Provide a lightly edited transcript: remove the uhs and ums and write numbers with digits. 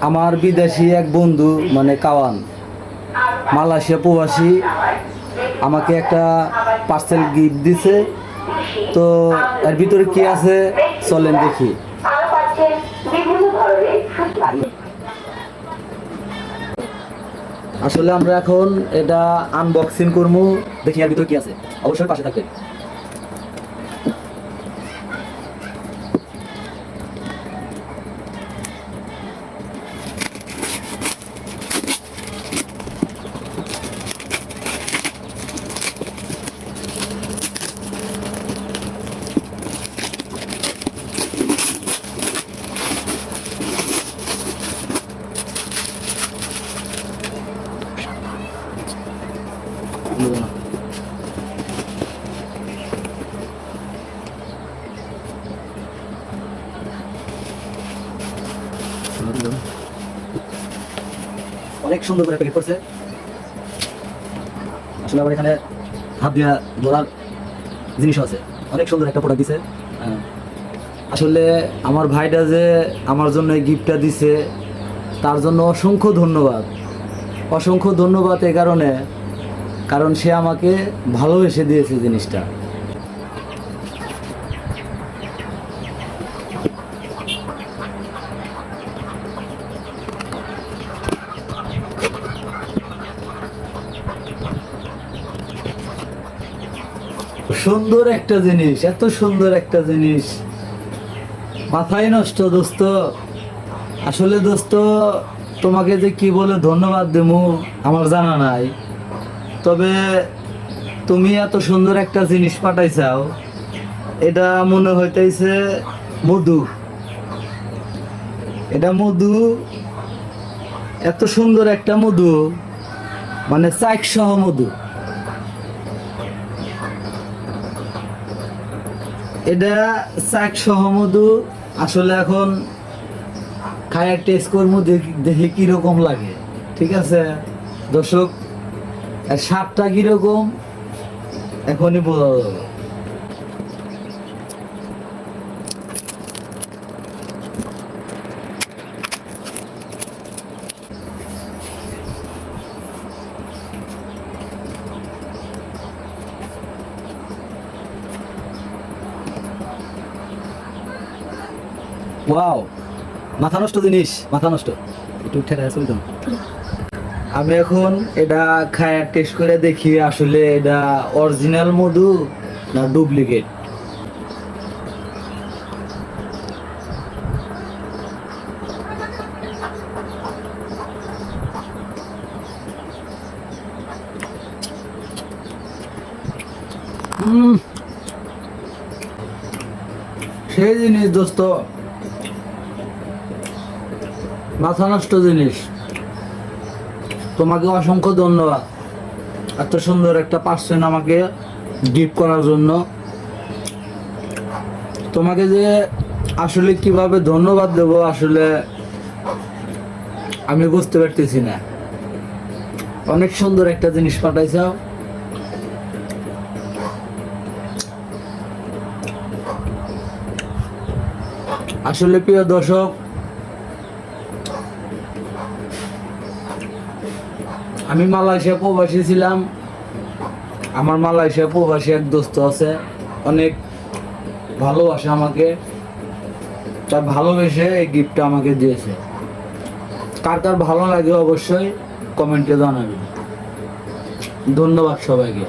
আমার বিদেশি এক বন্ধু মানে কাওয়ান মালয়েশিয়া প্রবাসী আমাকে একটা পার্সেল গিফট দিছে। তো এর ভিতরে কি আছে চলেন দেখি। আসলে আমরা এখন এটা আনবক্সিং করবো, দেখি এর ভিতরে কি আছে। অবশ্যই পাশে থাকবেন। অনেক সুন্দর করে প্যাকেট করছে। আসলে আমার এখানে হাত দিয়া ধরার জিনিস আছে, অনেক সুন্দর একটা প্রোডাক্ট দিছে। আসলে আমার ভাইটা যে আমার জন্য এই গিফটটা দিছে তার জন্য অসংখ্য ধন্যবাদ। অসংখ্য ধন্যবাদ এই কারণে, কারণ সে আমাকে ভালোবেসে দিয়েছে জিনিসটা। সুন্দর একটা জিনিস, এত সুন্দর একটা জিনিস, মাথায় নষ্ট দোস্ত। আসলে দোস্ত তোমাকে যে কি বলে ধন্যবাদ দেবো আমার জানা নাই, তবে তুমি এত সুন্দর একটা জিনিস পাঠাইছাও, এটা মনে হইতেছে মধু। এটা মধু, এত সুন্দর একটা মধু, মানে চাক সহ মধু। এটা চাক সহ মধু। আসলে এখন খায়ার টেস্ট করবো, দেখি কিরকম লাগে। ঠিক আছে দর্শক, আর স্বাদটা কিরকম এখনই বোঝা যাবে। ওয়াও, মাথা নষ্ট জিনিস, মাথা নষ্ট। একটু ঠেকা আছে তো। আমি এখন এটা খায়া টেস্ট করে দেখি আসলে এটা অরিজিনাল মধু না ডুপ্লিকেট। সেই জিনিস দোস্ত, মাথা নষ্ট জিনিস। তোমাকে অসংখ্য ধন্যবাদ এত সুন্দর একটা পার্সেল আমাকে গিফট করার জন্য। তোমাকে যে আসলে কিভাবে ধন্যবাদ দেব আসলে আমি বুঝতে পারতেছি না। অনেক সুন্দর একটা জিনিস পাঠাইছাও। আসলে প্রিয় দর্শক, আমি মালয়েশিয়া প্রবাসী ছিলাম। আমার মালয়েশিয়া প্রবাসী এক দোস্ত আছে, অনেক ভালোবাসে আমাকে। তার ভালোবেসে এই গিফটটা আমাকে দিয়েছে। কার কার ভালো লাগে অবশ্যই কমেন্টে জানাবেন। ধন্যবাদ সবাইকে।